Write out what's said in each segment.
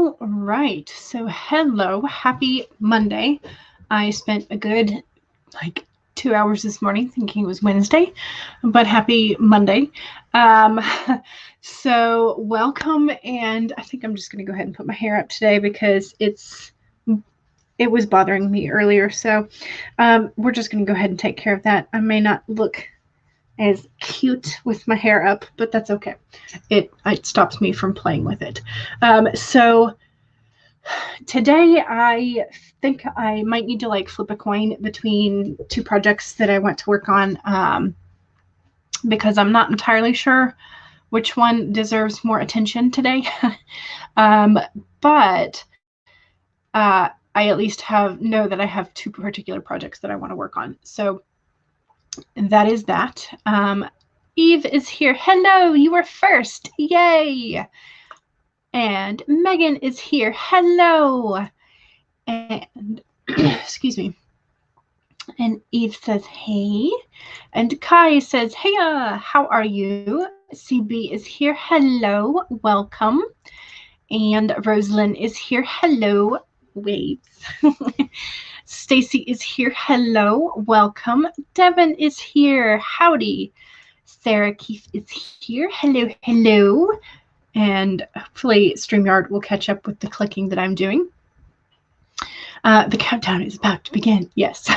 All right, so hello, happy Monday. I spent a good 2 hours this morning thinking it was Wednesday, but happy Monday. So welcome, and I think I'm just going to go ahead and put my hair up today because it was bothering me earlier. So we're just going to go ahead and take care of that. I may not look as cute with my hair up, but that's okay. It stops me from playing with it. So today I think I might need to flip a coin between two projects that I want to work on, because I'm not entirely sure which one deserves more attention today. But I at least know that I have two particular projects that I want to work on. So that is that. Eve is here. Hello, you were first. Yay! And Megan is here. Hello. And excuse me. And Eve says, hey. And Kai says, hey, how are you? CB is here. Hello. Welcome. And Rosalind is here. Hello. Waves. Stacy is here. Hello. Welcome. Devin is here. Howdy. Sarah Keith is here. Hello. Hello. And hopefully StreamYard will catch up with the clicking that I'm doing. The countdown is about to begin. Yes.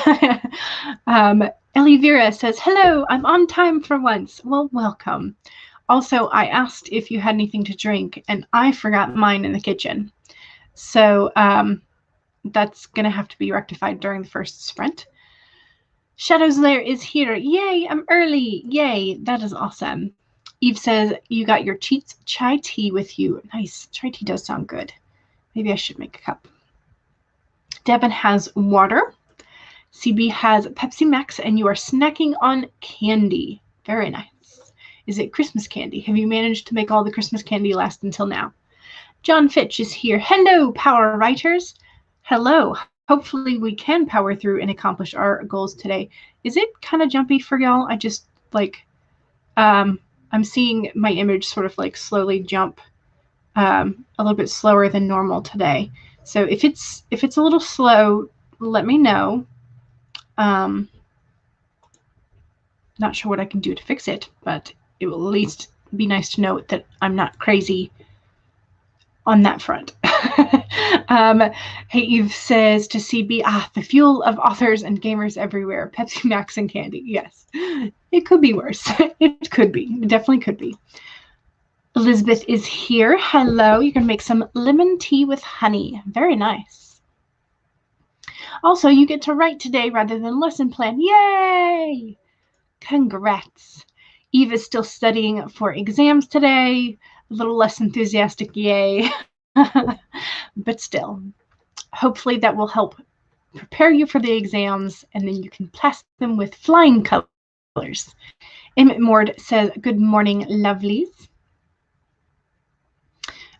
Elvira says, hello, I'm on time for once. Well, welcome. Also, I asked if you had anything to drink, and I forgot mine in the kitchen. So that's going to have to be rectified during the first sprint. Shadow's Lair is here. Yay, I'm early. Yay, that is awesome. Eve says, you got your Cheats chai tea with you. Nice. Chai tea does sound good. Maybe I should make a cup. Devin has water. CB has Pepsi Max, and you are snacking on candy. Very nice. Is it Christmas candy? Have you managed to make all the Christmas candy last until now? John Fitch is here. Hello, Power Writers. Hello. Hopefully we can power through and accomplish our goals today. Is it kind of jumpy for y'all? I just I'm seeing my image sort of slowly jump a little bit slower than normal today. So if it's a little slow, let me know. Not sure what I can do to fix it, but it will at least be nice to know that I'm not crazy on that front. Hey, Eve says to CB, the fuel of authors and gamers everywhere, Pepsi Max and candy. Yes, it could be worse. It could be. It definitely could be. Elizabeth is here. Hello. You can make some lemon tea with honey. Very nice. Also, you get to write today rather than lesson plan. Yay! Congrats. Eve is still studying for exams today. A little less enthusiastic, yay. But still, hopefully that will help prepare you for the exams, and then you can pass them with flying colors. Emmett Mord says, good morning, lovelies.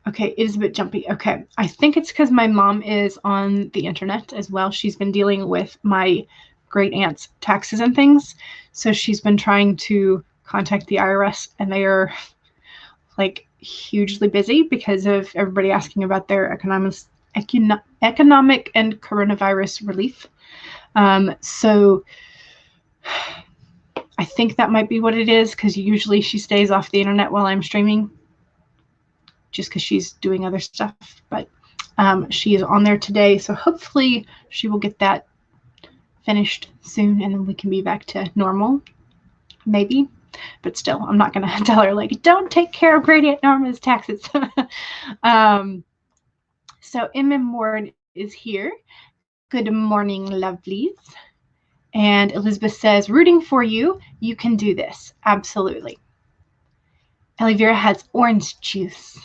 Okay, it is a bit jumpy. Okay, I think it's because my mom is on the internet as well. She's been dealing with my great aunt's taxes and things. So she's been trying to contact the IRS, and they are hugely busy because of everybody asking about their economic and coronavirus relief. So I think that might be what it is, because usually she stays off the internet while I'm streaming, just because she's doing other stuff. But she is on there today, so hopefully she will get that finished soon, and then we can be back to normal, maybe. But still, I'm not going to tell her, don't take care of Great Aunt Norma's taxes. So M.M. Ward is here. Good morning, lovelies. And Elizabeth says, rooting for you. You can do this. Absolutely. Elvira has orange juice.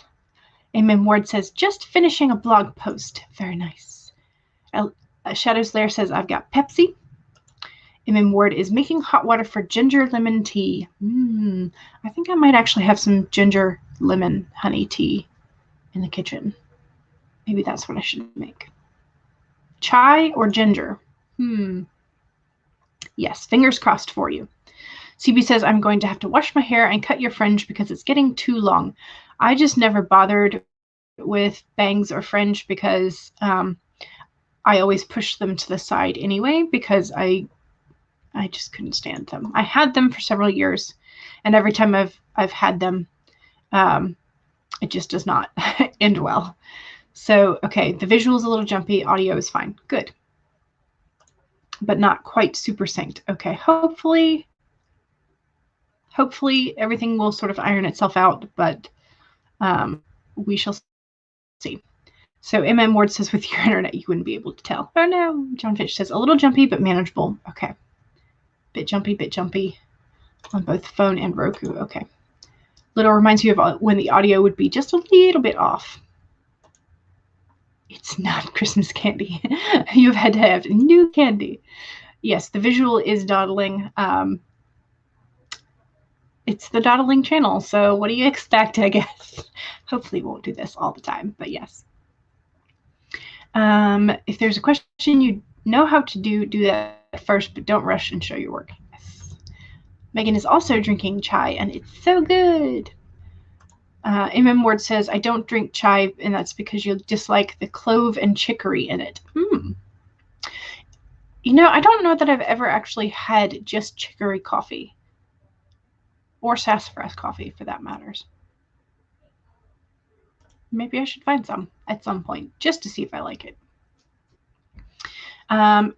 M.M. Ward says, just finishing a blog post. Very nice. Shadow's Lair says, I've got Pepsi. M.M. Ward is making hot water for ginger lemon tea. I think I might actually have some ginger lemon honey tea in the kitchen. Maybe that's what I should make. Chai or ginger? Yes, fingers crossed for you. CB says, I'm going to have to wash my hair and cut your fringe because it's getting too long. I just never bothered with bangs or fringe because I always push them to the side anyway because I just couldn't stand them. I had them for several years, and every time I've had them, it just does not end well. So, okay, the visual is a little jumpy. Audio is fine. Good. But not quite super synced. Okay, hopefully everything will sort of iron itself out, but we shall see. So Ward says, with your internet, you wouldn't be able to tell. Oh no. John Fitch says, a little jumpy, but manageable. Okay. Bit jumpy on both phone and Roku. Okay. Little reminds you of when the audio would be just a little bit off. It's not Christmas candy. You've had to have new candy. Yes, the visual is Dawdling. It's the Dawdling channel, so what do you expect, I guess? Hopefully we won't do this all the time, but yes. If there's a question you know how to do that first, but don't rush and show your work. Yes. Megan is also drinking chai, and it's so good. Ward says, I don't drink chai, and that's because you dislike the clove and chicory in it. You know, I don't know that I've ever actually had just chicory coffee. Or sassafras coffee, for that matters. Maybe I should find some at some point, just to see if I like it.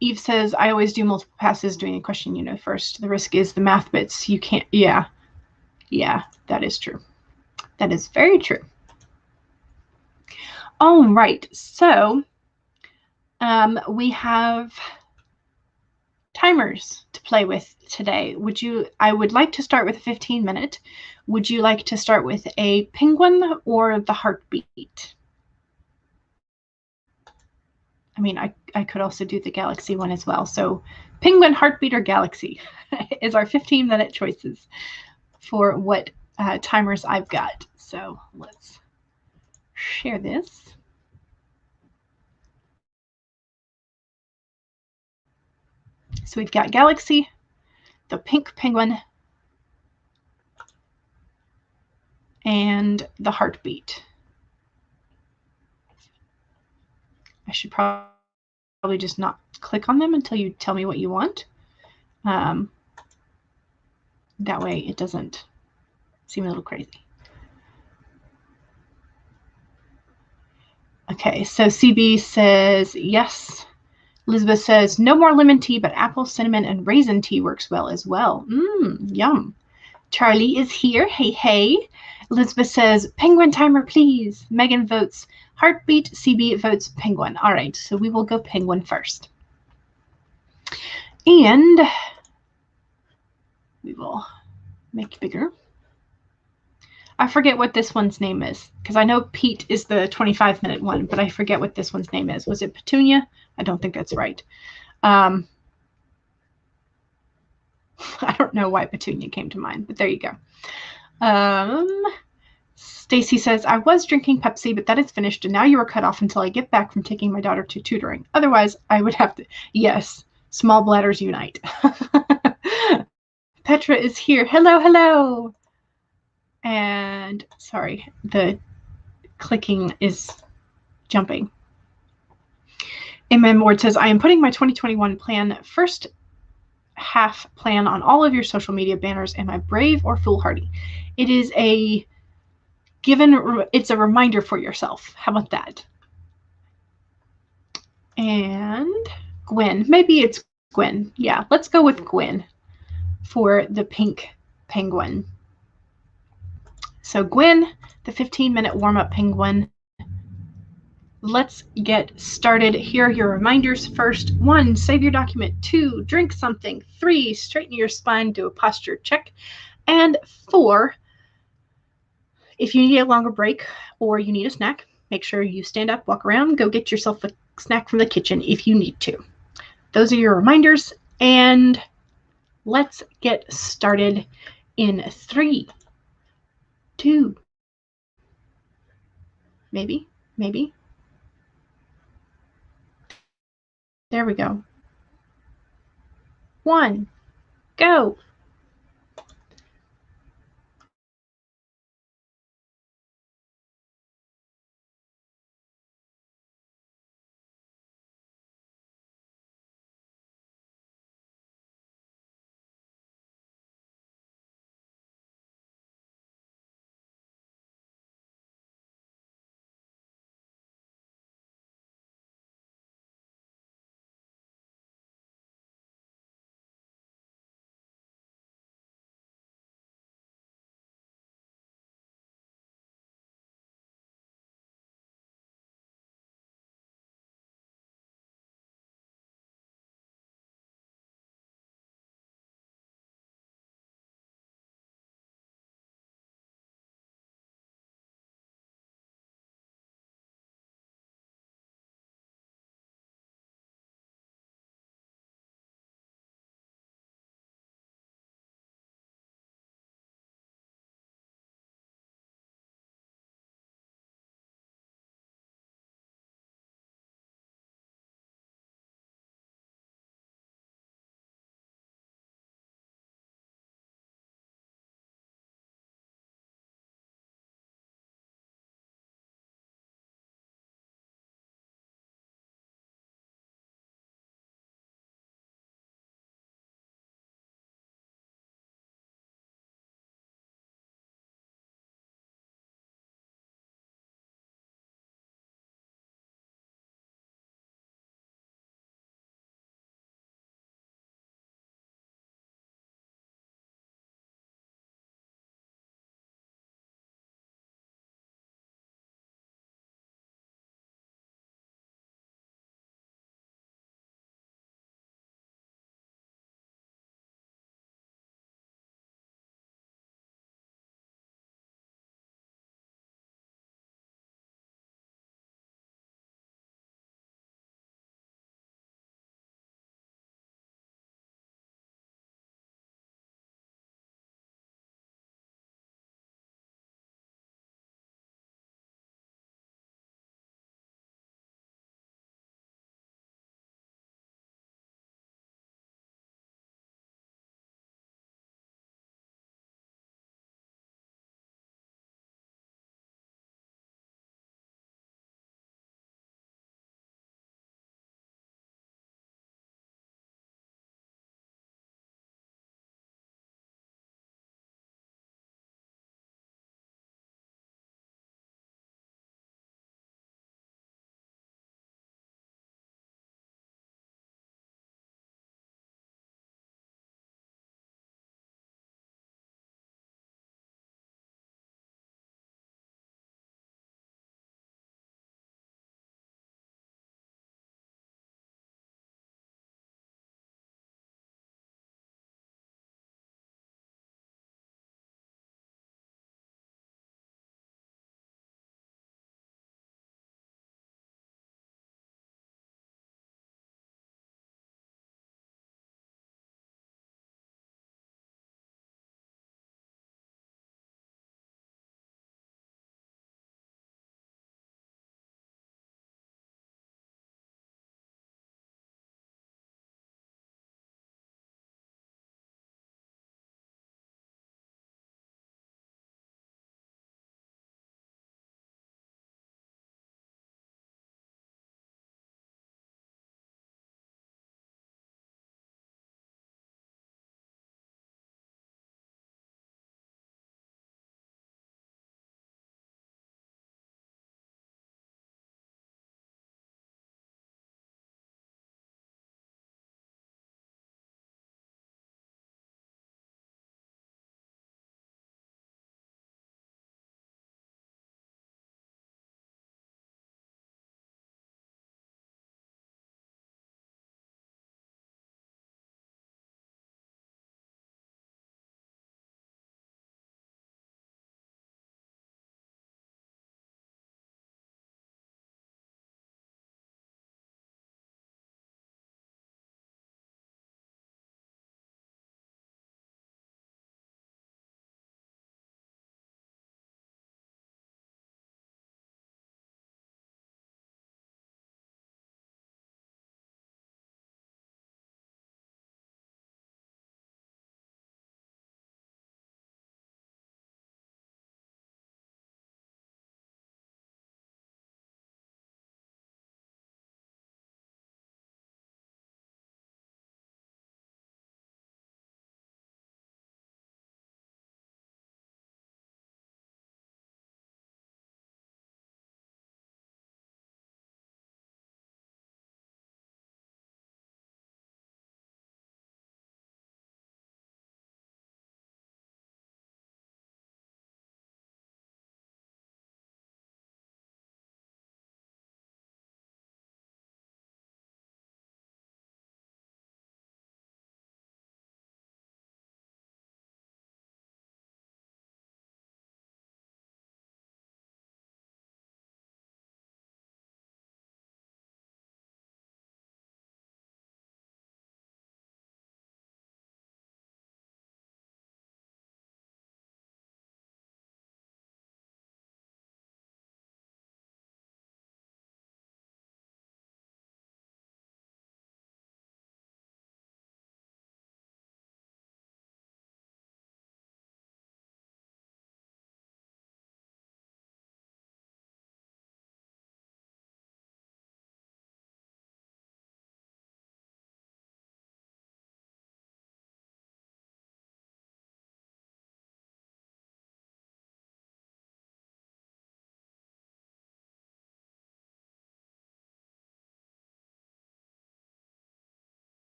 Eve says, I always do multiple passes doing a question you know first. The risk is the math bits. You can't, yeah, that is true. That is very true. All right, so we have timers to play with today. I would like to start with a 15-minute. Would you like to start with a penguin or the heartbeat? I mean, I could also do the galaxy one as well. So penguin, heartbeat, or galaxy is our 15-minute choices for what timers I've got. So let's share this. So we've got galaxy, the pink penguin, and the heartbeat. I should probably just not click on them until you tell me what you want. That way it doesn't seem a little crazy. Okay, so CB says yes. Elizabeth says no more lemon tea, but apple, cinnamon, and raisin tea works well as well. Yum. Charlie is here. Hey, hey. Elizabeth says penguin timer, please. Megan votes heartbeat. CB votes penguin. All right, so we will go penguin first. And we will make it bigger. I forget what this one's name is, because I know Pete is the 25-minute one, but I forget what this one's name is. Was it Petunia? I don't think that's right. I don't know why Petunia came to mind, but there you go. Stacy says, I was drinking Pepsi, but that is finished, and now you are cut off until I get back from taking my daughter to tutoring. Otherwise, I would have to. Yes, small bladders unite. Petra is here. Hello, hello. And sorry, the clicking is jumping. Ward says, I am putting my 2021 plan first half plan on all of your social media banners. Am I brave or foolhardy? It is it's a reminder for yourself. How about that? And Gwen, maybe it's Gwen. Yeah, let's go with Gwen for the pink penguin. So Gwen, the 15-minute warm-up penguin. Let's get started. Here are your reminders. First, 1, save your document. 2, drink something. 3, straighten your spine, do a posture check. And 4, if you need a longer break or you need a snack, make sure you stand up, walk around, go get yourself a snack from the kitchen if you need to. Those are your reminders. And let's get started in 3, 2, maybe. There we go. 1, go.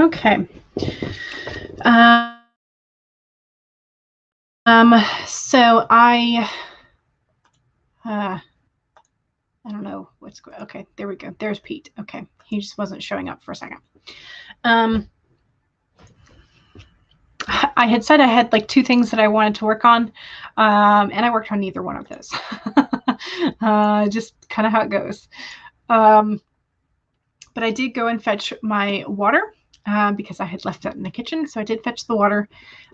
Okay. So I don't know what's going. Okay, there we go. There's Pete. Okay, he just wasn't showing up for a second. I had said I had like 2 things that I wanted to work on, and I worked on neither one of those. Just kind of how it goes. But I did go and fetch my water because I had left it in the kitchen. So I did fetch the water.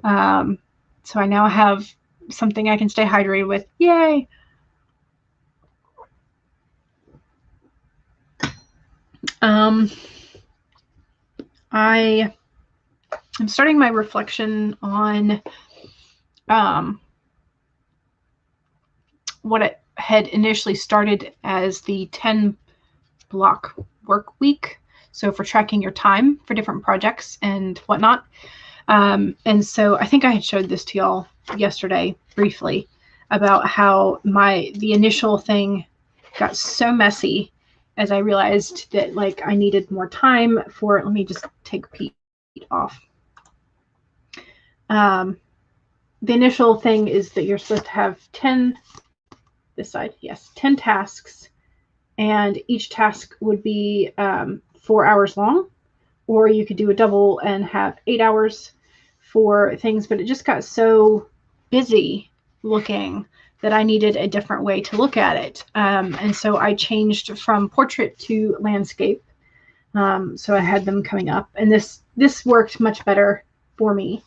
So I now have something I can stay hydrated with. Yay! I am starting my reflection on what it had initially started as the 10-block work week. So for tracking your time for different projects and whatnot. And so I think I had showed this to y'all yesterday briefly about how the initial thing got so messy as I realized that like I needed more time for it. Let me just take Pete off. The initial thing is that you're supposed to have 10, this side, yes, 10 tasks, and each task would be 4 hours long, or you could do a double and have 8 hours for things, but it just got so busy looking that I needed a different way to look at it. And so I changed from portrait to landscape. So I had them coming up, and this worked much better for me.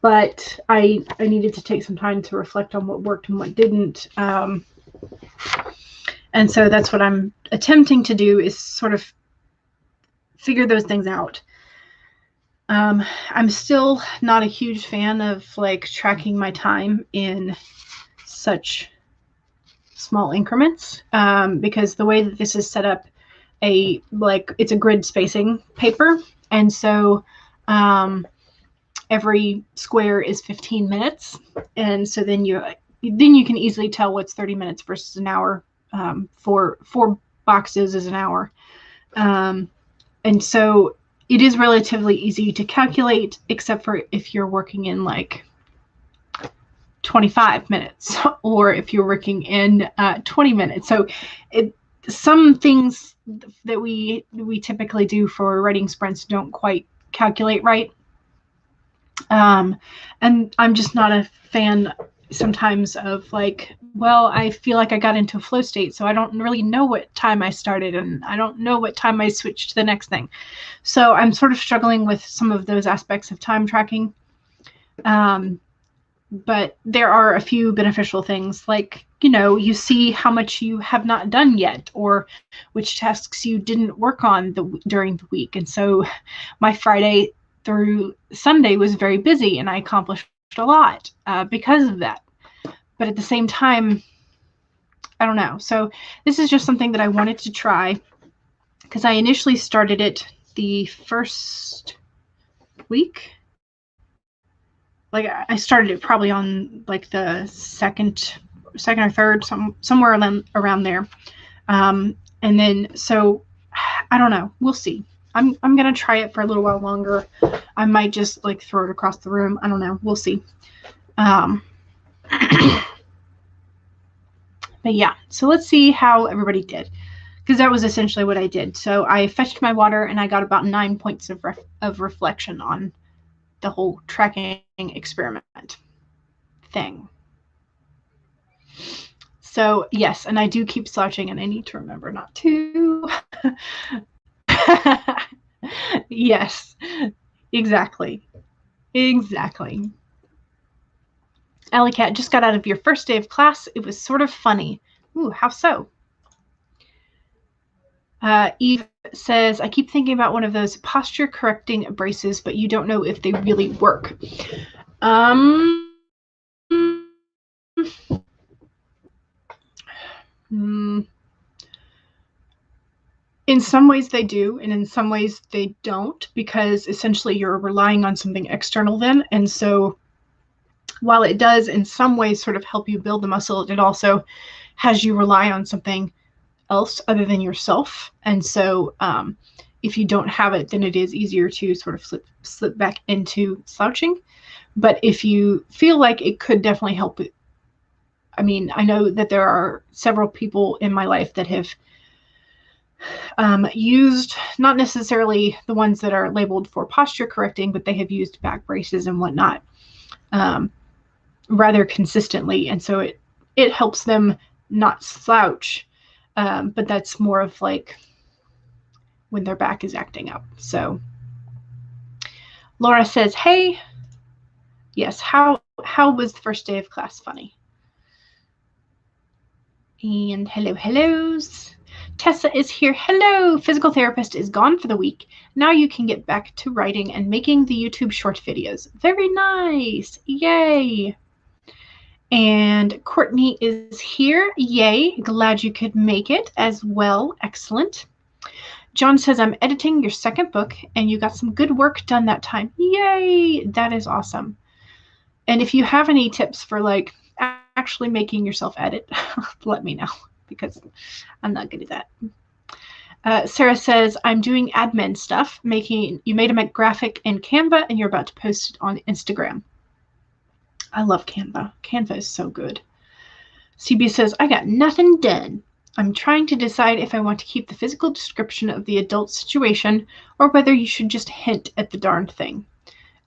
But I needed to take some time to reflect on what worked and what didn't. And so that's what I'm attempting to do, is sort of figure those things out. I'm still not a huge fan of like tracking my time in such small increments, because the way that this is set up, it's a grid spacing paper, and so every square is 15 minutes, and so then you can easily tell what's 30 minutes versus an hour. For 4 boxes is an hour, and so it is relatively easy to calculate, except for if you're working in like 25 minutes or if you're working in 20 minutes. So some things that we typically do for writing sprints don't quite calculate right. And I'm just not a fan sometimes of like, well, I feel like I got into a flow state, so I don't really know what time I started, and I don't know what time I switched to the next thing. So I'm sort of struggling with some of those aspects of time tracking. But there are a few beneficial things, like, you see how much you have not done yet, or which tasks you didn't work on during the week. And so my Friday through Sunday was very busy, and I accomplished a lot because of that. But at the same time, I don't know. So this is just something that I wanted to try, because I initially started it the first week. Like I started it probably on like the second or third, somewhere around there. And then, so I don't know. We'll see. I'm going to try it for a little while longer. I might just like throw it across the room. I don't know. We'll see. But yeah, so let's see how everybody did, because that was essentially what I did. So I fetched my water, and I got about 9 points of reflection on the whole tracking experiment thing. So yes, and I do keep slouching, and I need to remember not to. Yes, exactly. Alley Cat, just got out of your first day of class. It was sort of funny. Ooh, how so? Eve says, I keep thinking about one of those posture correcting braces, but you don't know if they really work. In some ways they do, and in some ways they don't, because essentially you're relying on something external then. And so while it does in some ways sort of help you build the muscle, it also has you rely on something else other than yourself. And so if you don't have it, then it is easier to sort of slip back into slouching. But if you feel like it could definitely help it, I mean, I know that there are several people in my life that have used, not necessarily the ones that are labeled for posture correcting, but they have used back braces and whatnot rather consistently. And so it helps them not slouch, but that's more of like when their back is acting up. So Laura says, hey, yes, how was the first day of class? Funny. And hellos. Tessa is here. Hello. Physical therapist is gone for the week. Now you can get back to writing and making the YouTube short videos. Very nice. Yay. And Courtney is here. Yay. Glad you could make it as well. Excellent. John says, I'm editing your second book and you got some good work done that time. Yay. That is awesome. And if you have any tips for like actually making yourself edit, let me know, because I'm not good at that. Sarah says, I'm doing admin stuff, you made a graphic in Canva and you're about to post it on Instagram. I love Canva. Canva is so good. CB says, I got nothing done. I'm trying to decide if I want to keep the physical description of the adult situation or whether you should just hint at the darn thing.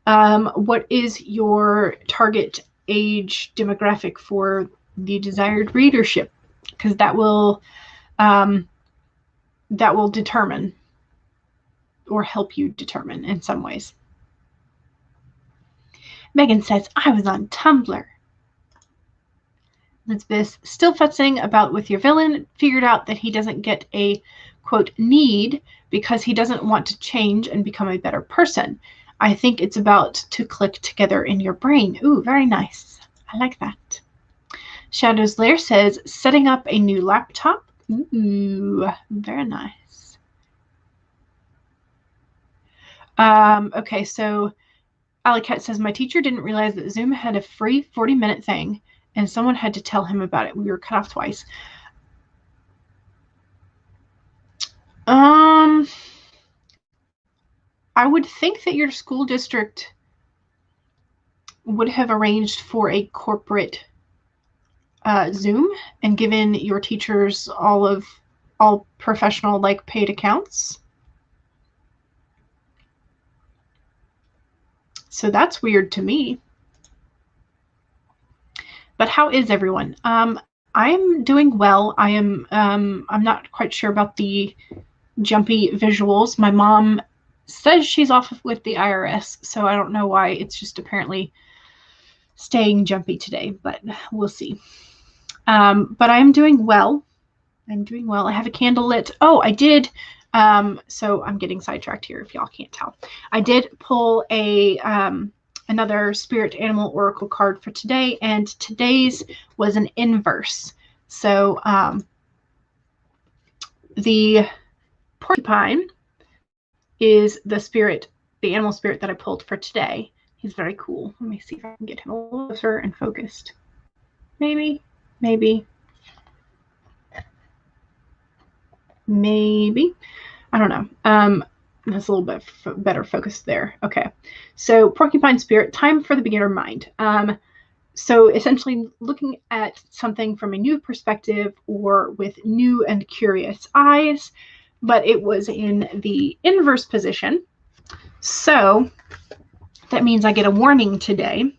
What is your target age demographic for the desired readership? Because that will determine or help you determine in some ways. Megan says, I was on Tumblr. Elizabeth, still futzing about with your villain, figured out that he doesn't get a, quote, need because he doesn't want to change and become a better person. I think it's about to click together in your brain. Ooh, very nice. I like that. Shadow's Lair says, setting up a new laptop. Ooh, very nice. Okay, so Alicat says, my teacher didn't realize that Zoom had a free 40-minute thing, and someone had to tell him about it. We were cut off twice. I would think that your school district would have arranged for a corporate Zoom and given your teachers all professional, like, paid accounts. So that's weird to me. But how is everyone? I'm doing well. I'm not quite sure about the jumpy visuals. My mom says she's off with the IRS, so I don't know why. It's just apparently staying jumpy today, but we'll see. But I'm doing well. I'm doing well. I have a candle lit. Oh, I did. So I'm getting sidetracked here if y'all can't tell. I did pull another spirit animal oracle card for today, and today's was an inverse. So the porcupine is the animal spirit that I pulled for today. He's very cool. Let me see if I can get him a little closer and focused. Maybe. I don't know. That's a little bit better focused there. Okay. So porcupine spirit, time for the beginner mind. So essentially looking at something from a new perspective or with new and curious eyes, but it was in the inverse position. So that means I get a warning today.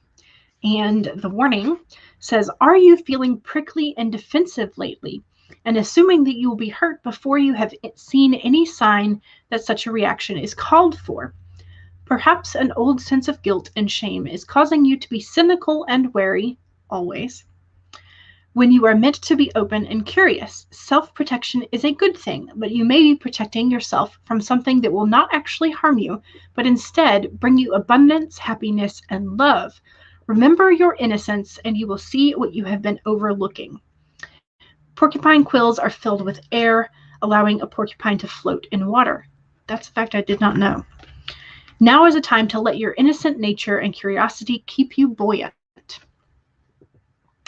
And the warning says, are you feeling prickly and defensive lately? And assuming that you will be hurt before you have seen any sign that such a reaction is called for. Perhaps an old sense of guilt and shame is causing you to be cynical and wary, always, when you are meant to be open and curious. Self-protection is a good thing, but you may be protecting yourself from something that will not actually harm you, but instead bring you abundance, happiness, and love. Remember your innocence, and you will see what you have been overlooking. Porcupine quills are filled with air, allowing a porcupine to float in water. That's a fact I did not know. Now is a time to let your innocent nature and curiosity keep you buoyant.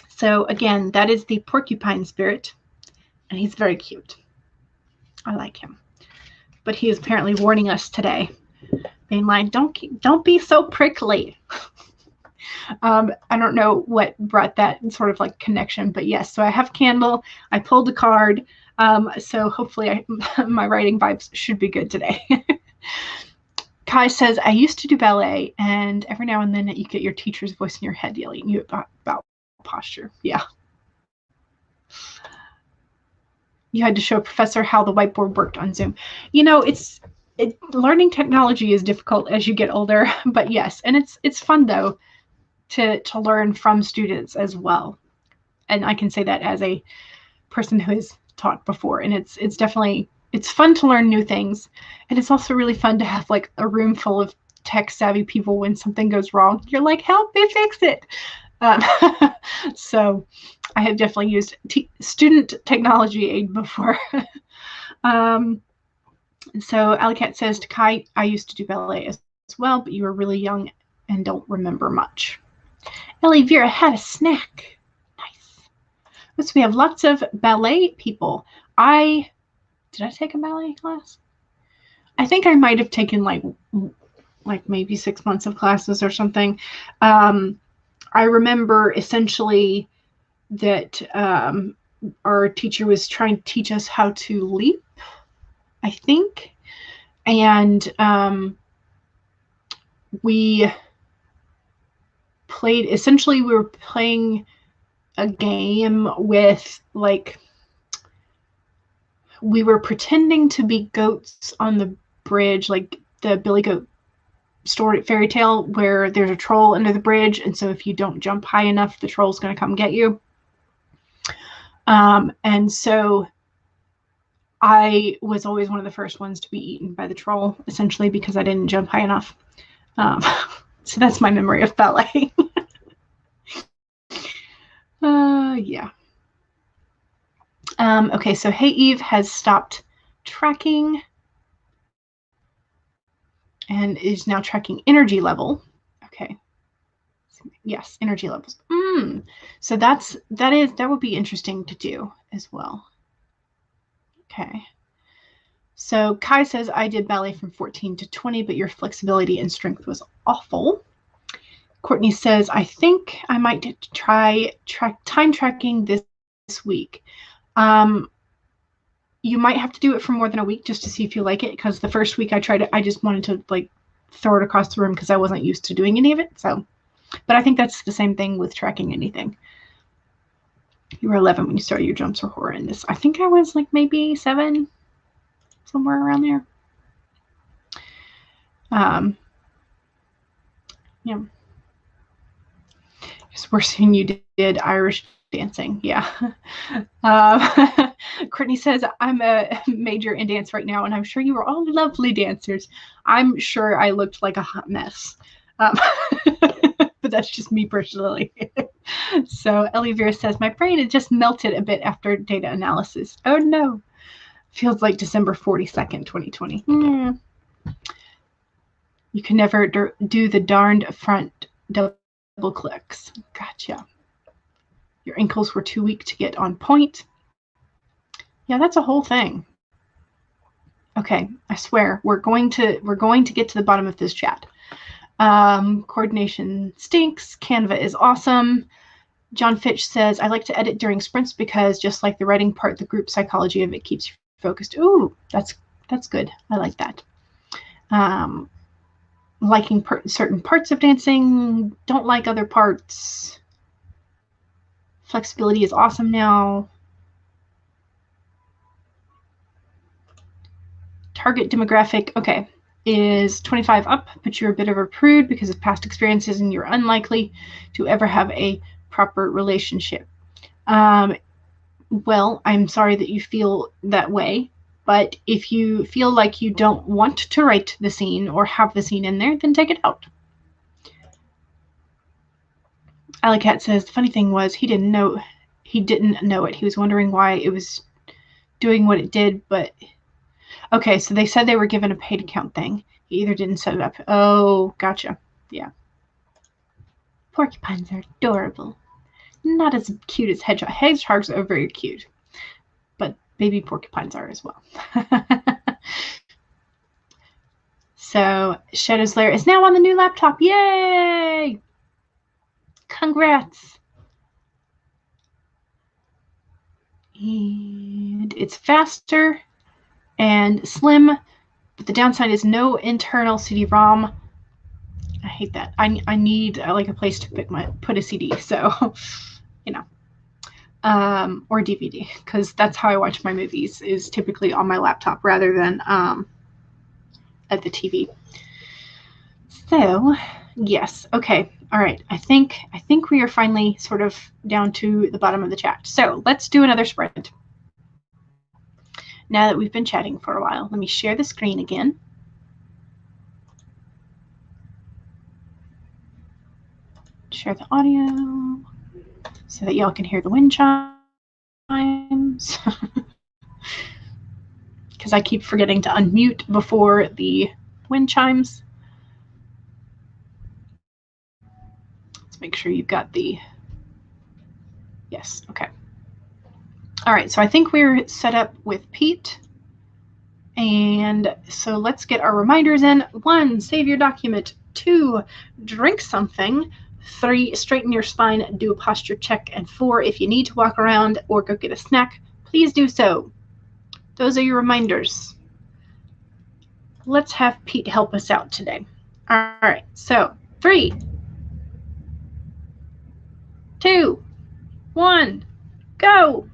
So again, that is the porcupine spirit, and he's very cute. I like him. but he is apparently warning us today, being like, don't be so prickly. I don't know what brought that sort of like connection, but yes. So I have a candle. I pulled a card. So hopefully my writing vibes should be good today. Kai says, I used to do ballet, and every now and then you get your teacher's voice in your head yelling at you about posture. Yeah. You had to show a professor how the whiteboard worked on Zoom. You know, learning technology is difficult as you get older, but yes. And it's fun, though, to learn from students as well. And I can say that as a person who has taught before. And it's definitely, it's fun to learn new things. And it's also really fun to have like a room full of tech savvy people. When something goes wrong, you're like, help me fix it. So I have definitely used student technology aid before. So Alicat says to Kai, I used to do ballet as well, but you were really young and don't remember much. Ellie Vera had a snack. Nice. So we have lots of ballet people. Did I take a ballet class? I think I might have taken like maybe 6 months of classes or something. I remember essentially that our teacher was trying to teach us how to leap, I think. And we were playing a game with, like, we were pretending to be goats on the bridge, like the Billy Goat story fairy tale where there's a troll under the bridge, and so if you don't jump high enough, the troll's going to come get you. And so I was always one of the first ones to be eaten by the troll, essentially because I didn't jump high enough. So that's my memory of ballet. Yeah. Okay, so Hey Eve has stopped tracking and is now tracking energy level. Okay. Yes, energy levels. So that would be interesting to do as well. Okay. So Kai says, I did ballet from 14 to 20, but your flexibility and strength was awful. Courtney says, I think I might try time tracking this week. You might have to do it for more than a week just to see if you like it, because the first week I tried it, I just wanted to like throw it across the room because I wasn't used to doing any of it. So, but I think that's the same thing with tracking anything. You were 11 when you started your jumps were horrendous. I think I was like maybe 7, somewhere around there. Yeah. It's worse than you did Irish dancing. Yeah. Courtney says, I'm a major in dance right now, and I'm sure you were all lovely dancers. I'm sure I looked like a hot mess. But that's just me personally. So Ellie Vera says, my brain had just melted a bit after data analysis. Oh no. Feels like December 42nd, 2020. You can never do the darned front double clicks. Gotcha. Your ankles were too weak to get on point. Yeah, that's a whole thing. Okay, I swear we're going to get to the bottom of this chat. Coordination stinks. Canva is awesome. John Fitch says, I like to edit during sprints because just like the writing part, the group psychology of it keeps you focused. Ooh, that's good. I like that. Liking certain parts of dancing, don't like other parts. Flexibility is awesome now. Target demographic, okay, is 25 up, but you're a bit of a prude because of past experiences and you're unlikely to ever have a proper relationship. Well, I'm sorry that you feel that way, but if you feel like you don't want to write the scene or have the scene in there, then take it out. Alicat says, the funny thing was he didn't know it. He was wondering why it was doing what it did, but okay, so they said they were given a paid account thing. He either didn't set it up. Oh, gotcha. Yeah. Porcupines are adorable. Not as cute as hedgehogs. Hedgehogs are very cute, but baby porcupines are as well. So Shadow's Lair is now on the new laptop. Yay! Congrats. And it's faster and slim, but the downside is no internal CD-ROM. I hate that. I need like a place to put a CD, so you know, or DVD, because that's how I watch my movies, is typically on my laptop rather than at the TV. So yes, okay, all right. I think we are finally sort of down to the bottom of the chat. So let's do another sprint. Now that we've been chatting for a while, let me share the screen again. Share the audio so that y'all can hear the wind chimes. Because I keep forgetting to unmute before the wind chimes. Let's make sure you've got the, yes, okay. All right, so I think we're set up with Pete. And so let's get our reminders in. 1, save your document. 2, drink something. 3, straighten your spine, do a posture check. And 4, if you need to walk around or go get a snack, please do so. Those are your reminders. Let's have Pete help us out today. All right, so 3, 2, 1, go.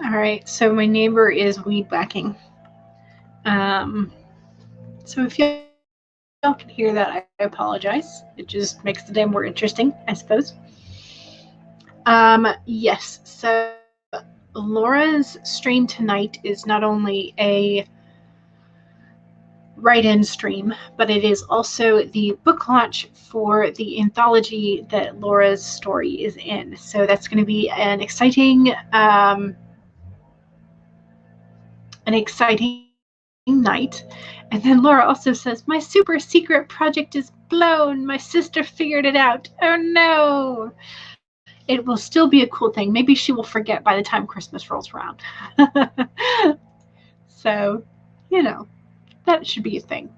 All right, so my neighbor is weed whacking. So if y'all can hear that, I apologize. It just makes the day more interesting, I suppose. Yes, so Laura's stream tonight is not only a write-in stream, but it is also the book launch for the anthology that Laura's story is in. So that's going to be an exciting night. And then Laura also says, my super secret project is blown. My sister figured it out. Oh no. It will still be a cool thing. Maybe she will forget by the time Christmas rolls around. So, that should be a thing.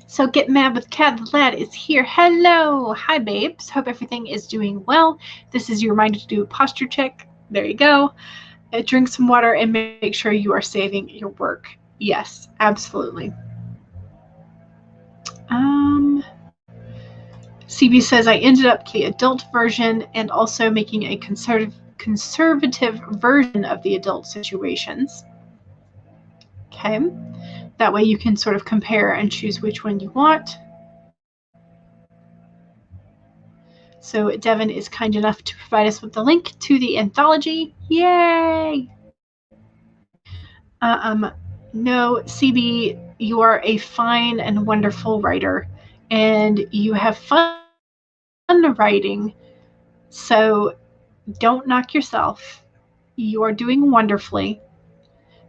So Get Mad with Cat the Lad is here. Hello. Hi, babes. Hope everything is doing well. This is your reminder to do a posture check. There you go. Drink some water and make sure you are saving your work. Yes, absolutely. CB says, I ended up the adult version and also making a conservative version of the adult situations. Okay. That way you can sort of compare and choose which one you want. So Devin is kind enough to provide us with the link to the anthology. Yay! No, CB, you are a fine and wonderful writer, and you have fun writing, so don't knock yourself. You are doing wonderfully.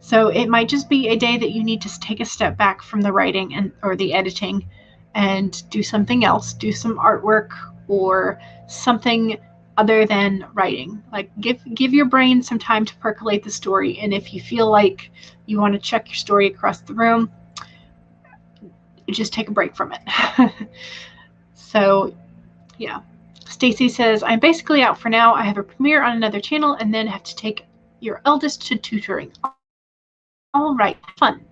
So it might just be a day that you need to take a step back from the writing or the editing and do something else, do some artwork or something other than writing. Like give your brain some time to percolate the story, and if you feel like you want to check your story across the room, just take a break from it. So, yeah. Stacy says, I'm basically out for now. I have a premiere on another channel and then have to take your eldest to tutoring. All right, fun.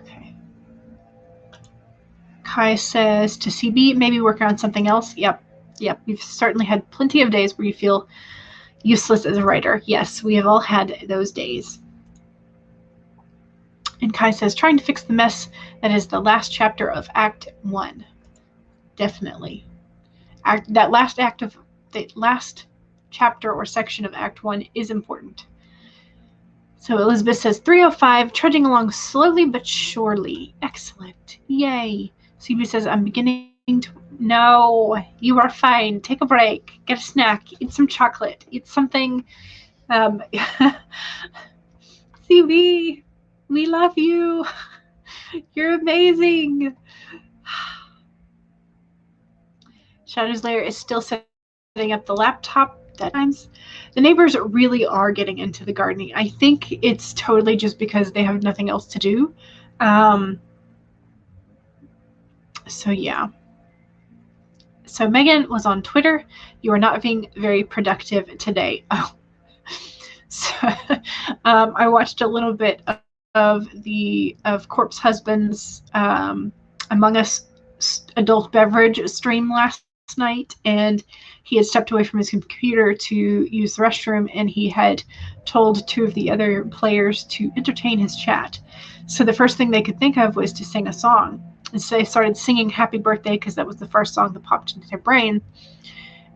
Okay. Kai says to CB, maybe work on something else. Yep. We've certainly had plenty of days where you feel useless as a writer. Yes, we have all had those days. And Kai says, trying to fix the mess that is the last chapter of Act 1. Definitely. That last chapter or section of Act 1 is important. So Elizabeth says, 305, trudging along slowly but surely. Excellent. Yay. CB says, I'm beginning to... No, you are fine. Take a break. Get a snack. Eat some chocolate. Eat something. CB, we love you. You're amazing. Shadow's Lair is still setting up the laptop. At times, the neighbors really are getting into the gardening. I think it's totally just because they have nothing else to do. So yeah. So Megan was on Twitter. You are not being very productive today. Oh. So, I watched a little bit of Corpse Husband's Among Us adult beverage stream last night, and he had stepped away from his computer to use the restroom, and he had told two of the other players to entertain his chat. So the first thing they could think of was to sing a song. And so they started singing Happy Birthday because that was the first song that popped into their brain.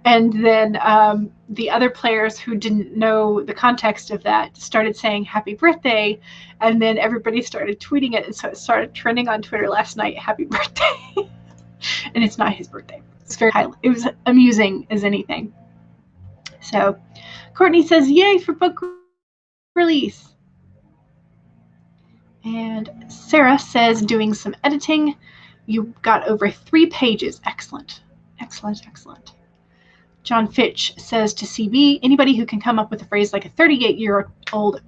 And then the other players who didn't know the context of that started saying Happy Birthday, and then everybody started tweeting it, and so it started trending on Twitter last night, Happy Birthday. And it's not his birthday. It was amusing as anything. So Courtney says, yay for book release. And Sarah says, doing some editing. You got over 3 pages. Excellent. Excellent. John Fitch says to CB, anybody who can come up with a phrase like a 38-year-old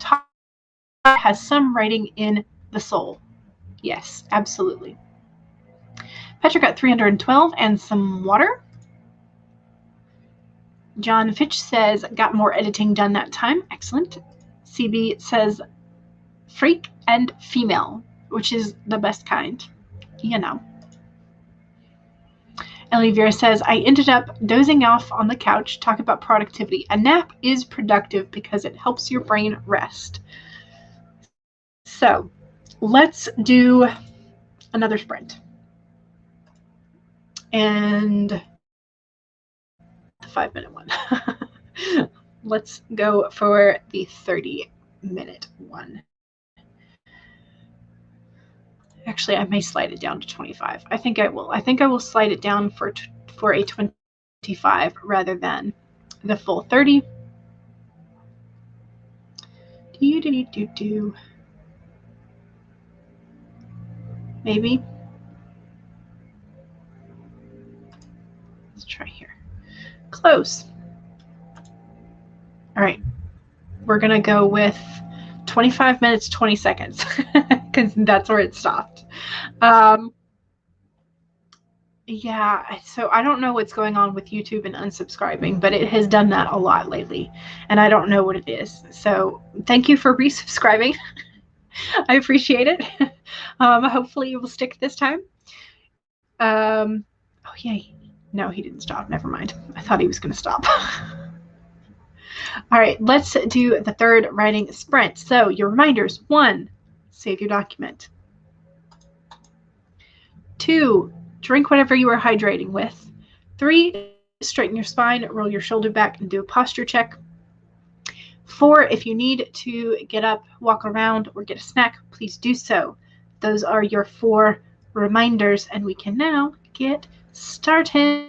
has some writing in the soul. Yes, absolutely. Petra got 312 and some water. John Fitch says, got more editing done that time. Excellent. CB says, freak and female, which is the best kind, Elivira says, I ended up dozing off on the couch. Talk about productivity. A nap is productive because it helps your brain rest. So let's do another sprint. And the 5-minute one. Let's go for the 30-minute one. Actually, I may slide it down to 25. I think I will. I think I will slide it down for a 25 rather than the full 30. Maybe. Let's try here. Close. All right. We're going to go with 25 minutes, 20 seconds because that's where it stopped. Yeah, so I don't know what's going on with YouTube and unsubscribing, but it has done that a lot lately, and I don't know what it is. So thank you for resubscribing. I appreciate it. Hopefully it will stick this time. Oh, yay. No, he didn't stop. Never mind. I thought he was going to stop. All right, let's do the third writing sprint. So your reminders: 1, save your document. 2, drink whatever you are hydrating with. 3, straighten your spine, roll your shoulder back, and do a posture check. 4, if you need to get up, walk around, or get a snack, please do so. Those are your 4 reminders, and we can now get started.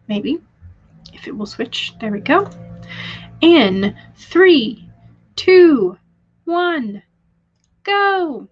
Maybe, if it will switch. There we go. In 3, 2, 1, go.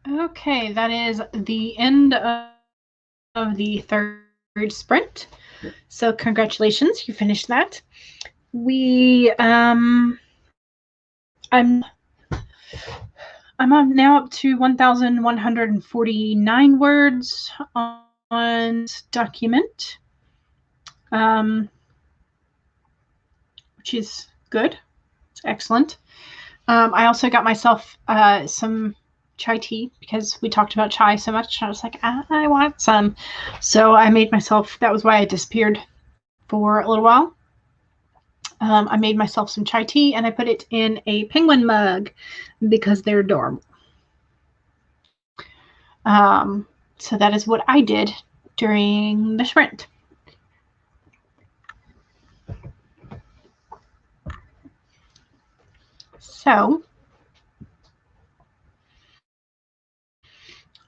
Okay, that is the end of the third sprint. So congratulations, you finished that. I'm now up to 1,149 words on document, which is good. It's excellent. I also got myself some chai tea because we talked about chai so much. I was like, I want some. So I made myself, that was why I disappeared for a little while. I made myself some chai tea and I put it in a penguin mug because they're adorable. So that is what I did during the sprint. So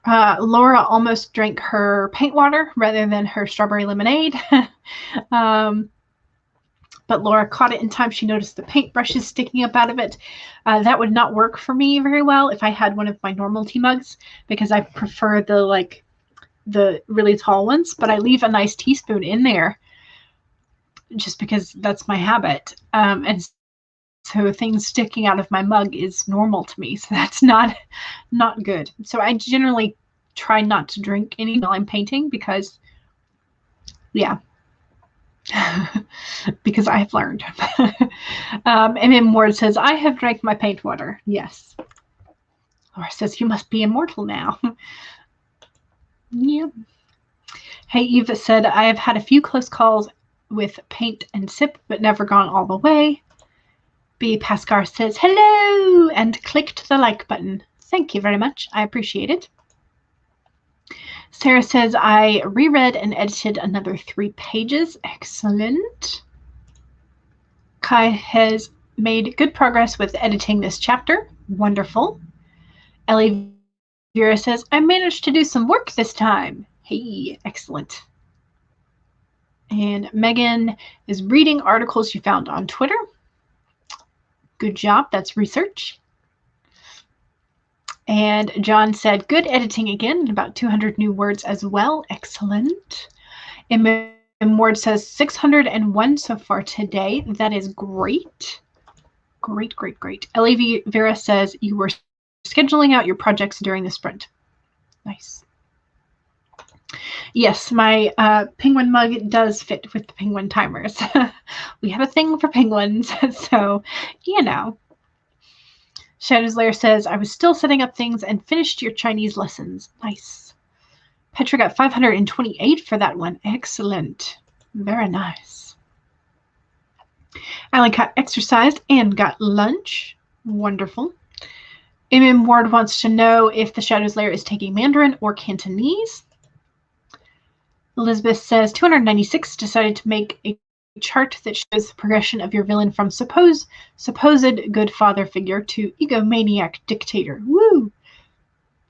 Laura almost drank her paint water rather than her strawberry lemonade. But Laura caught it in time. She noticed the paintbrushes sticking up out of it. That would not work for me very well if I had one of my normal tea mugs because I prefer the really tall ones, but I leave a nice teaspoon in there just because that's my habit. And so things sticking out of my mug is normal to me. So that's not good. So I generally try not to drink any while I'm painting because, yeah, because I have learned. And then Ward says, I have drank my paint water. Yes. Laura says, you must be immortal now. Yep. Hey, Eva said, I have had a few close calls with paint and sip, but never gone all the way. B. Pascar says, hello, and clicked the like button. Thank you very much. I appreciate it. Sarah says, I reread and edited another 3 pages. Excellent. Kai has made good progress with editing this chapter. Wonderful. Ellie Vera says, I managed to do some work this time. Hey, excellent. And Megan is reading articles you found on Twitter. Good job. That's research. And John said, good editing again, about 200 new words as well. Excellent. And Ward says 601 so far today. That is great. Great, great, great. Ellie Vera says you were scheduling out your projects during the sprint. Nice. Yes, my penguin mug does fit with the penguin timers. We have a thing for penguins, so, you know. Shadow's Lair says, I was still setting up things and finished your Chinese lessons. Nice. Petra got 528 for that one. Excellent. Very nice. Allie got exercised and got lunch. Wonderful. MM Ward wants to know if the Shadow's Lair is taking Mandarin or Cantonese. Elizabeth says, 296 decided to make a chart that shows the progression of your villain from supposed good father figure to egomaniac dictator. Woo!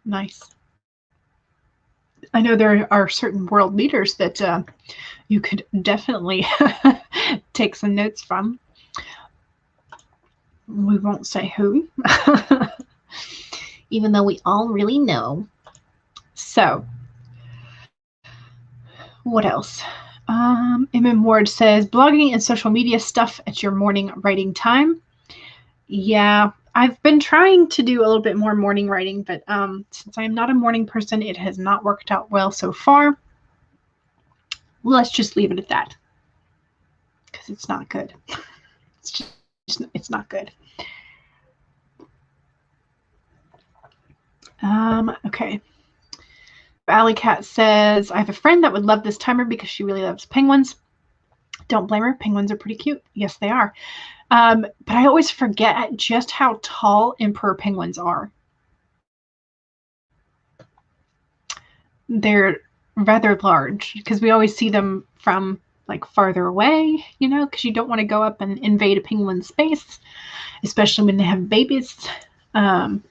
Nice. I know there are certain world leaders that you could definitely take some notes from. We won't say who, even though we all really know. So, what else? MM Ward says, blogging and social media stuff at your morning writing time. Yeah, I've been trying to do a little bit more morning writing, but since I'm not a morning person, it has not worked out well so far. Let's just leave it at that, because it's not good. It's not good. Okay. Alley Cat says, I have a friend that would love this timer because she really loves penguins. Don't blame her. Penguins are pretty cute. Yes, they are. But I always forget just how tall emperor penguins are. They're rather large because we always see them from like farther away, you know, because you don't want to go up and invade a penguin's space, especially when they have babies. But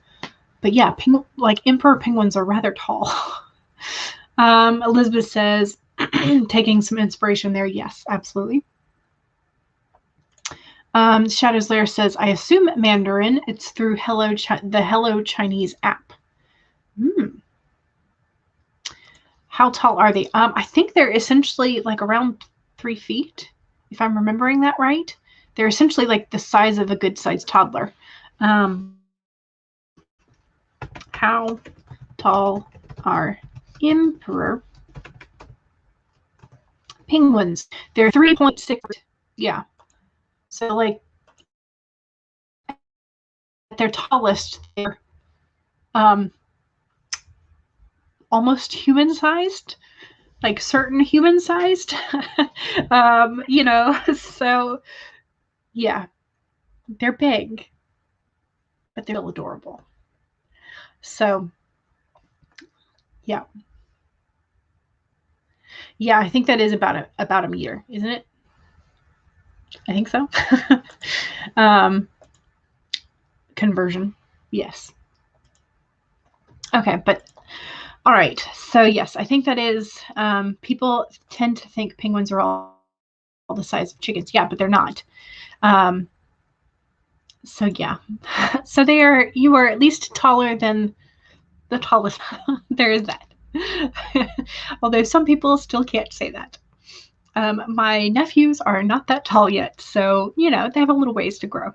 yeah, like emperor penguins are rather tall. Elizabeth says, taking some inspiration there. Yes, absolutely. Shadow's Lair says, I assume Mandarin. It's through the Hello Chinese app. How tall are they? I think they're essentially like around 3 feet, if I'm remembering that right. They're essentially like the size of a good-sized toddler. How tall are emperor penguins? They're 3.6. Yeah. So like at their tallest, they're almost human-sized, like certain human-sized. You know, so yeah, they're big, but they're still adorable. So yeah. Yeah, I think that is about a meter, isn't it? I think so. Conversion. Yes. Okay, but all right. So yes, I think that is, people tend to think penguins are all the size of chickens. Yeah, but they're not. So yeah. So you are at least taller than the tallest. There is that. Although some people still can't say that. My nephews are not that tall yet, so you know they have a little ways to grow.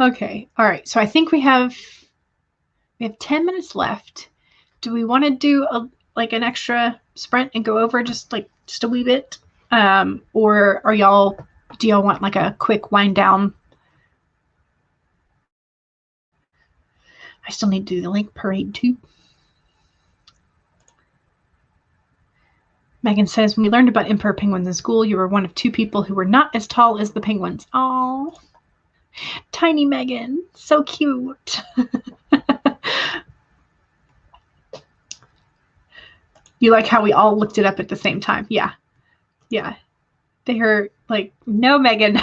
Okay, all right. So I think we have 10 minutes left. Do we want to do like an extra sprint and go over just a wee bit, or do y'all want like a quick wind down? I still need to do the link parade too. Megan says, when we learned about emperor penguins in school, you were one of 2 people who were not as tall as the penguins. Oh, tiny Megan, so cute. You like how we all looked it up at the same time? Yeah, yeah. They are like, no, Megan.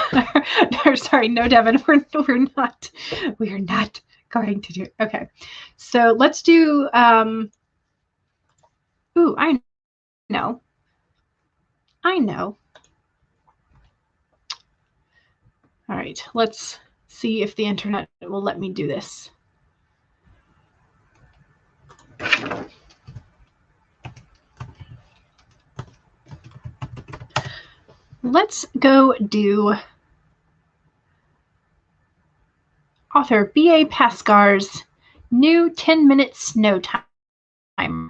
Sorry, no, Devin. We are not going to do it. Okay, so let's do. Ooh, I know. All right, let's see if the internet will let me do this. Let's go do author B.A. Pascar's new 10-minute snow timer.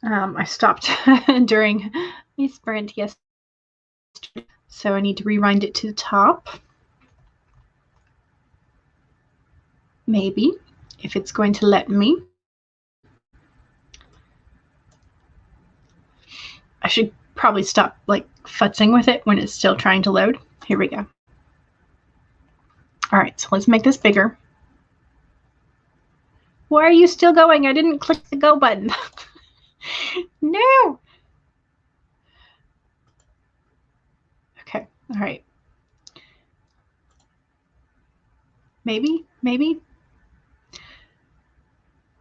I stopped during a sprint yesterday, so I need to rewind it to the top. Maybe, if it's going to let me. I should probably stop like futzing with it when it's still trying to load. Here we go. All right, so let's make this bigger. Why are you still going? I didn't click the go button. No. Okay, all right. Maybe.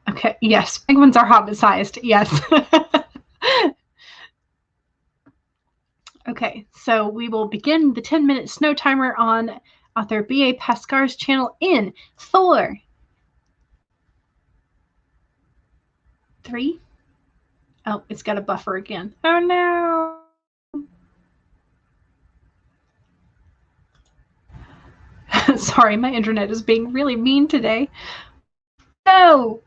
Okay, yes, penguins are hobbit-sized, yes. Okay, so we will begin the 10-minute snow timer on author B.A. Pascar's channel in 4, 3. Oh, it's got a buffer again. Oh no. Sorry, my internet is being really mean today. No.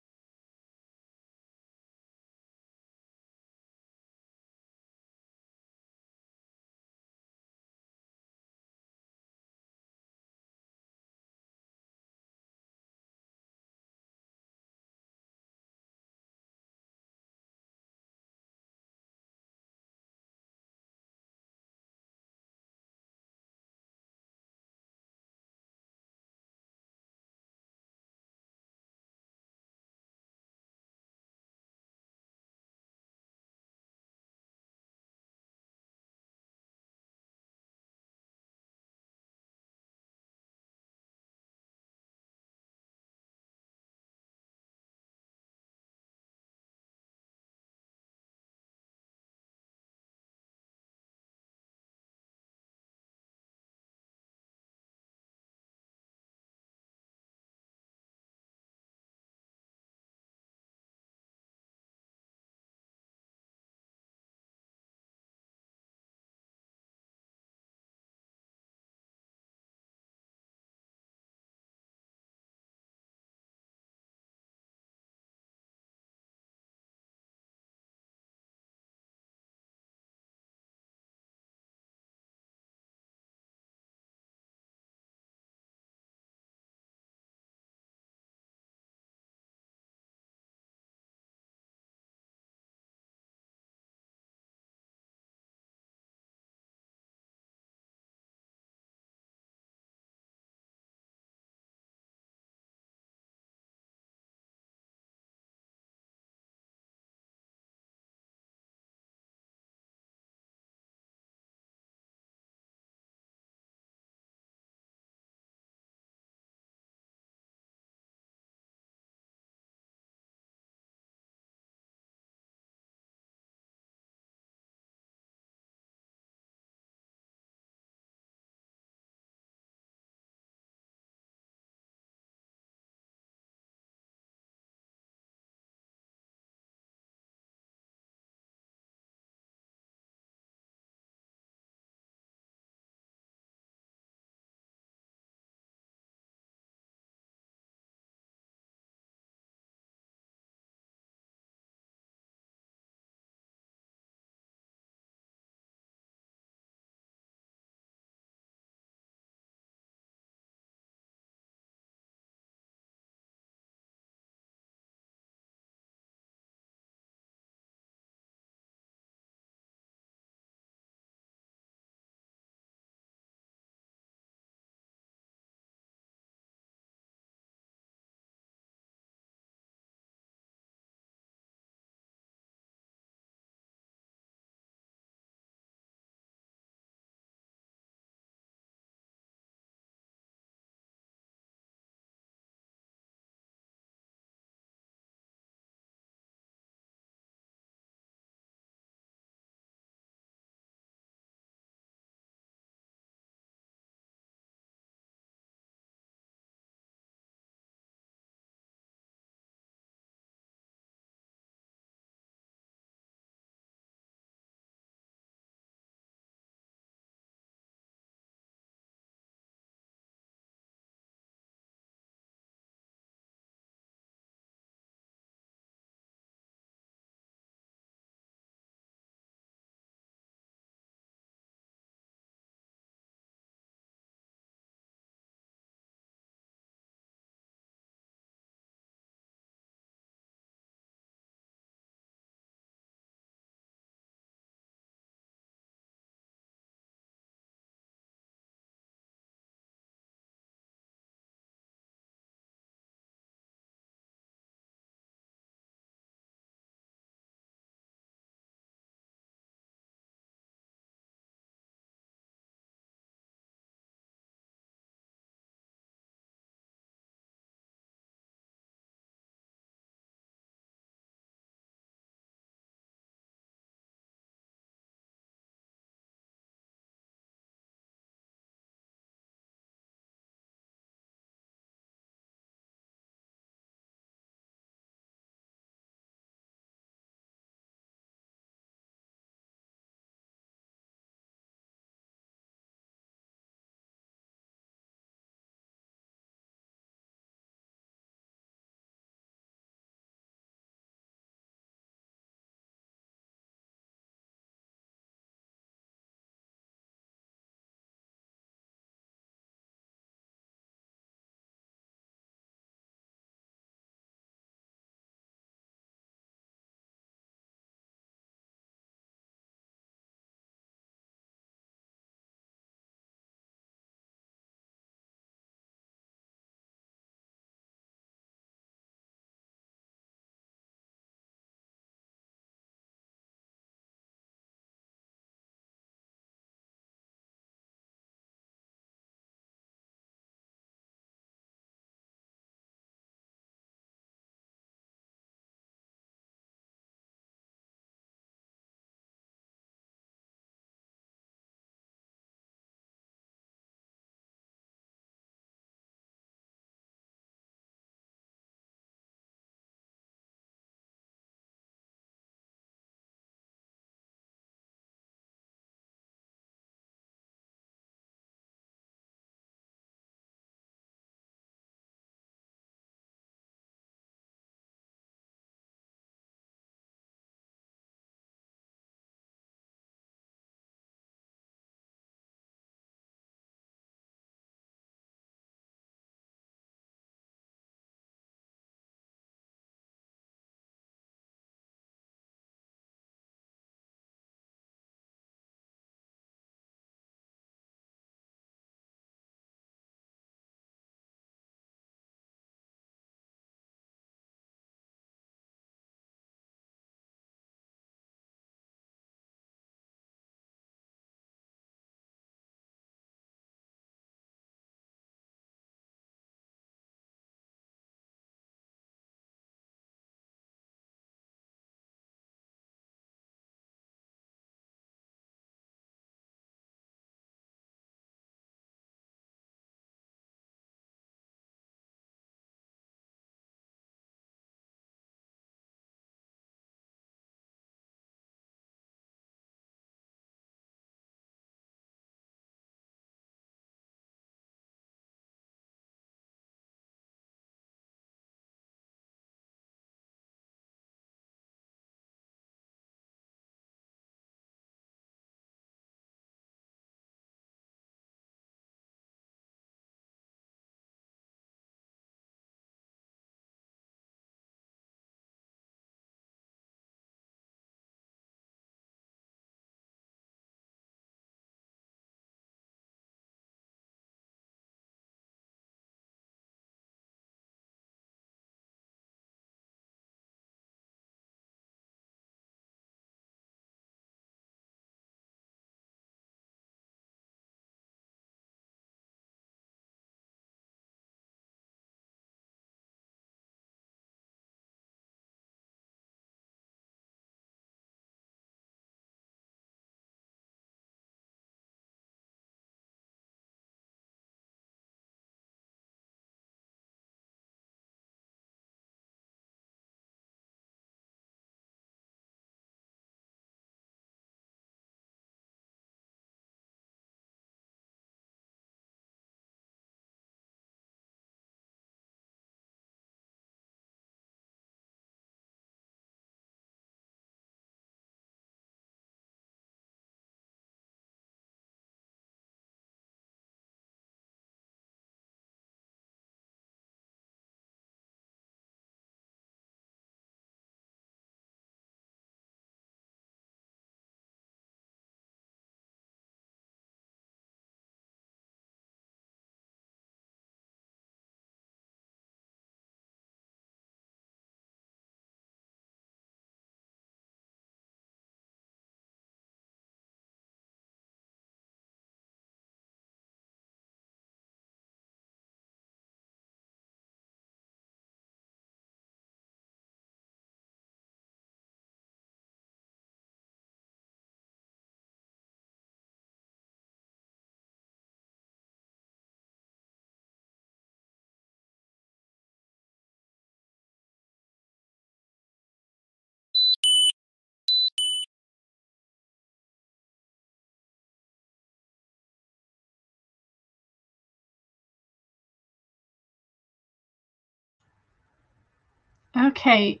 Okay.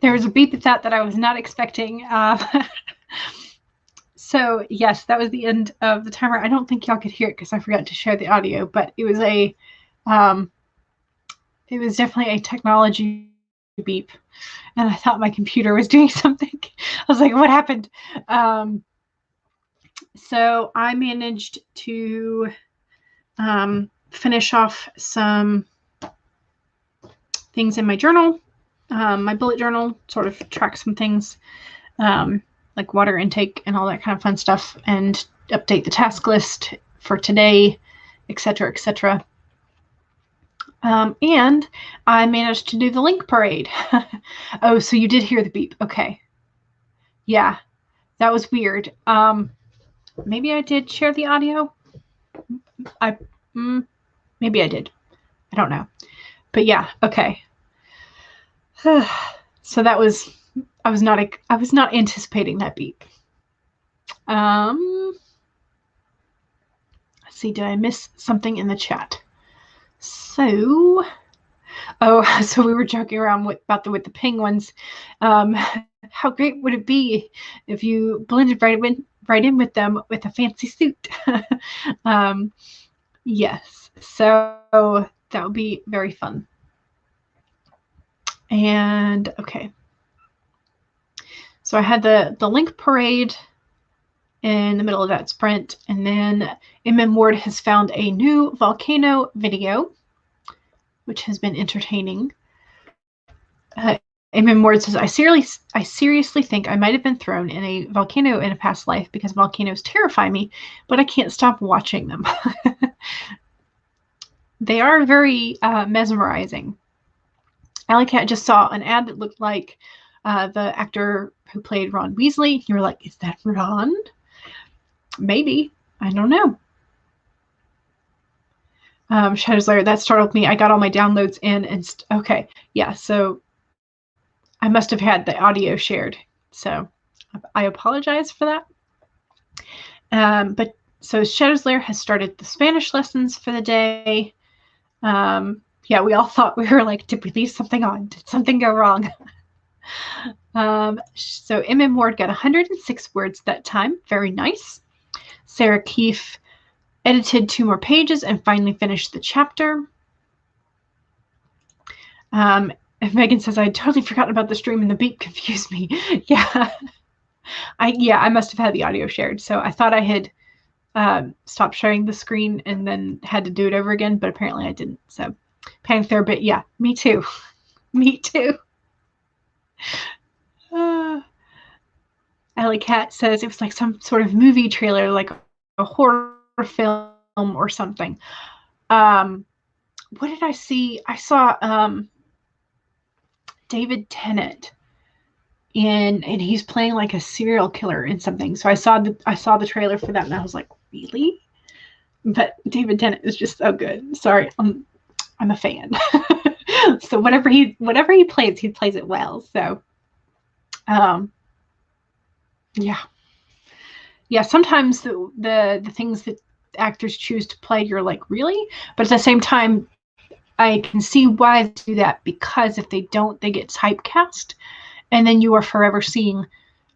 There was a beep at that I was not expecting. So yes, that was the end of the timer. I don't think y'all could hear it because I forgot to share the audio, but it was it was definitely a technology beep, and I thought my computer was doing something. I was like, what happened? So I managed to finish off some things in my journal, my bullet journal, sort of track some things like water intake and all that kind of fun stuff, and update the task list for today, etc., etc. And I managed to do the link parade. Oh, so you did hear the beep. Okay. Yeah, that was weird. Maybe I did share the audio. Maybe I did. I don't know. But yeah, okay. So that was, I was not anticipating that beep. Let's see, did I miss something in the chat? So, so we were joking around with the penguins. How great would it be if you blended right in with them with a fancy suit? Yes, so that would be very fun. And okay, so I had the link parade in the middle of that sprint, and then Ward has found a new volcano video, which has been entertaining. Ward says, I seriously think I might have been thrown in a volcano in a past life because volcanoes terrify me, but I can't stop watching them. They are very mesmerizing. Alley Cat just saw an ad that looked like the actor who played Ron Weasley. You were like, is that Ron? Maybe. I don't know. Shadow's Lair, that startled me. I got all my downloads in and okay. Yeah, so I must have had the audio shared. So I apologize for that. But so Shadow's Lair has started the Spanish lessons for the day. Yeah, we all thought, we were like, did we leave something on? Did something go wrong? So Ward got 106 words that time. Very nice. Sarah Keefe edited 2 more pages and finally finished the chapter. And Megan says, I totally forgotten about the stream and the beep confused me. Yeah. I must have had the audio shared. So I thought I had stopped sharing the screen and then had to do it over again, but apparently I didn't. So panic there, but yeah, me too. Me too. Alley Cat says it was like some sort of movie trailer, like a horror film or something. What did I see? I saw David Tennant and he's playing like a serial killer in something. So I saw the trailer for that and I was like, really? But David Tennant is just so good. Sorry, I'm a fan. So whatever he plays, he plays it well. So yeah, sometimes the things that actors choose to play, you're like, really? But at the same time, I can see why they do that, because if they don't, they get typecast, and then you are forever seeing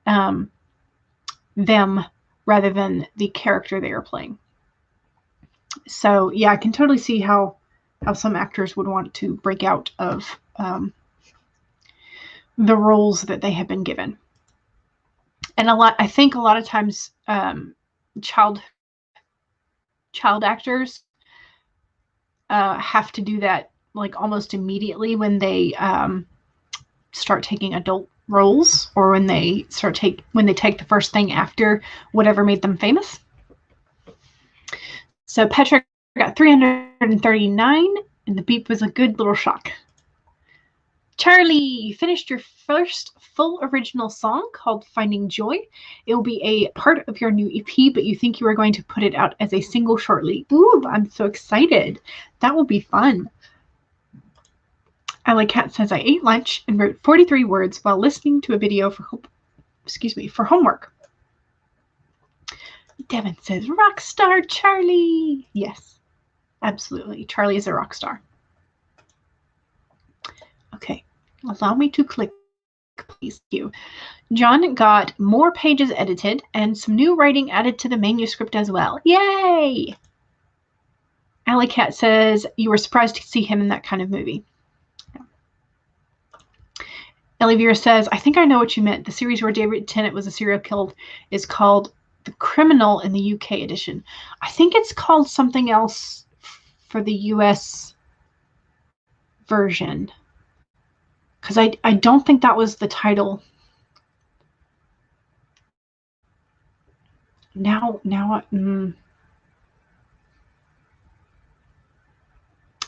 them rather than the character they are playing. So yeah, I can totally see how some actors would want to break out of the roles that they have been given. And I think a lot of times child actors have to do that like almost immediately when they start taking adult roles, or when they take the first thing after whatever made them famous. So Petra got 339, and the beep was a good little shock. Charlie, you finished your first full original song called Finding Joy. It will be a part of your new EP, but you think you are going to put it out as a single shortly. Ooh, I'm so excited. That will be fun. Alley Cat says, I ate lunch and wrote 43 words while listening to a video for homework. Devin says, rock star Charlie. Yes, absolutely. Charlie is a rock star. Allow me to click, please. Thank you. John got more pages edited and some new writing added to the manuscript as well. Yay! Alley Cat says you were surprised to see him in that kind of movie. Yeah. Ellie Vera says, I think I know what you meant. The series where David Tennant was a serial killer is called The Criminal in the UK edition. I think it's called something else for the US version. Because I don't think that was the title. Now,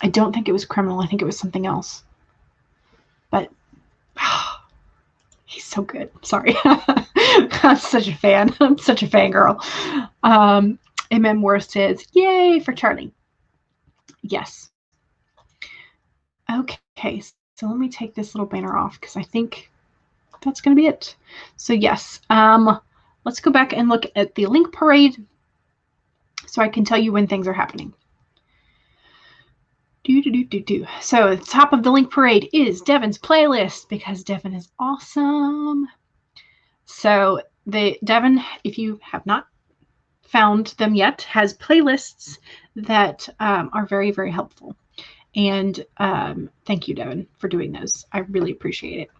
I don't think it was Criminal. I think it was something else. But he's so good. Sorry. I'm such a fan. I'm such a fangirl. MM Morris says, yay for Charlie. Yes. Okay, so let me take this little banner off because I think that's going to be it. So yes, let's go back and look at the link parade so I can tell you when things are happening. So at the top of the link parade is Devin's playlist because Devin is awesome. So Devin, if you have not found them yet, has playlists that are very, very helpful. And thank you, Devin, for doing those. I really appreciate it.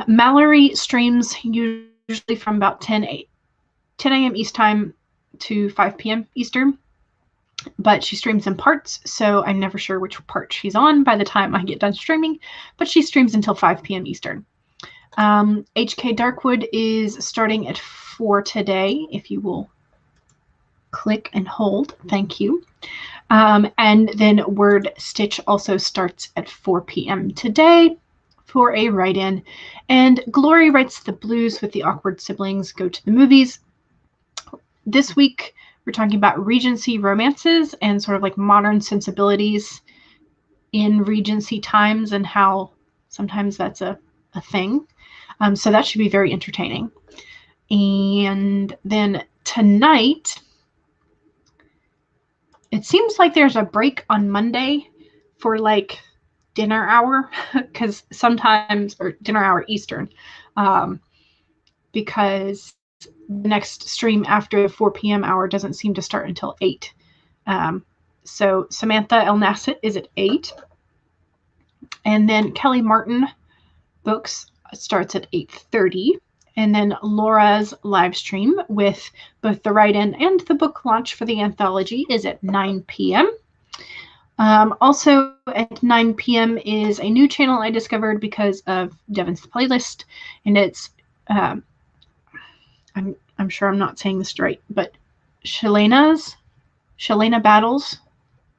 Mallory streams usually from about 10 a.m. East time to 5 p.m. Eastern, but she streams in parts, so I'm never sure which part she's on by the time I get done streaming, but she streams until 5 p.m. Eastern. HK Darkwood is starting at 4 today, if you will click and hold. Thank you. And then Word Stitch also starts at 4 p.m. today for a write-in. And Glory writes the blues with the awkward siblings go to the movies. This week, we're talking about Regency romances and sort of like modern sensibilities in Regency times and how sometimes that's a thing. So that should be very entertaining. And then tonight, it seems like there's a break on Monday for like dinner hour because sometimes, or dinner hour Eastern, because the next stream after the 4 p.m. hour doesn't seem to start until 8. So Samantha El Nasset is at 8. And then Kelly Martin Books starts at 8:30. And then Laura's live stream with both the write-in and the book launch for the anthology is at 9 p.m. Also at 9 p.m. is a new channel I discovered because of Devin's playlist, and it's I'm sure I'm not saying this right, but Shalena Battles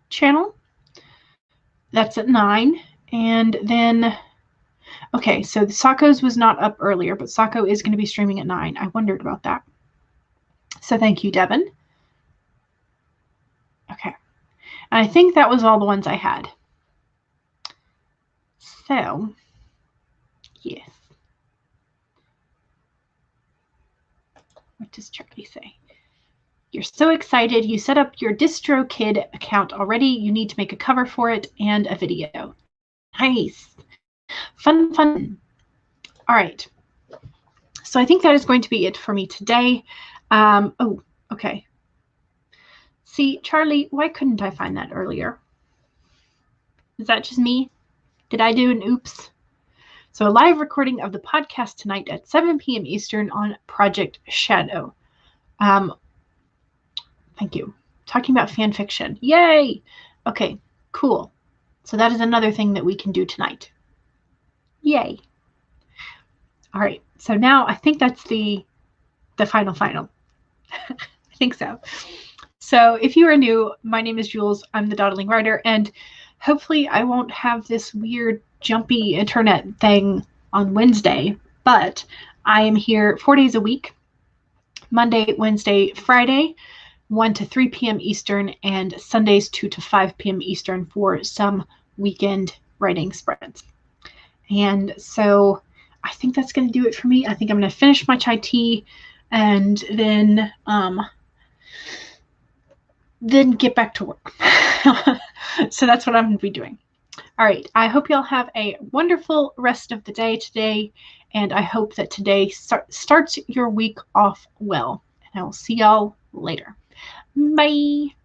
channel. That's at 9. And then okay, so the Sako's was not up earlier, but Sako is going to be streaming at 9. I wondered about that. So thank you, Devin. Okay. And I think that was all the ones I had. So, yes. What does Charlie say? You're so excited. You set up your DistroKid account already. You need to make a cover for it and a video. Nice. Fun. All right. So I think that is going to be it for me today. Oh, okay. See, Charlie, why couldn't I find that earlier? Is that just me? Did I do an oops? So a live recording of the podcast tonight at 7 p.m. Eastern on Project Shadow. Thank you. Talking about fan fiction. Yay! Okay, cool. So that is another thing that we can do tonight. Yay. All right. So now I think that's the final. I think so. So if you are new, my name is Jules. I'm the Dawdling writer, and hopefully I won't have this weird jumpy internet thing on Wednesday, but I am here 4 days a week, Monday, Wednesday, Friday, 1 to 3 p.m. Eastern, and Sundays 2 to 5 p.m. Eastern for some weekend writing sprints. And so I think that's going to do it for me. I think I'm going to finish my chai tea and then get back to work. So that's what I'm going to be doing. All All right. I hope y'all have a wonderful rest of the day today, and I hope that today starts your week off well. And I will see y'all later. Bye.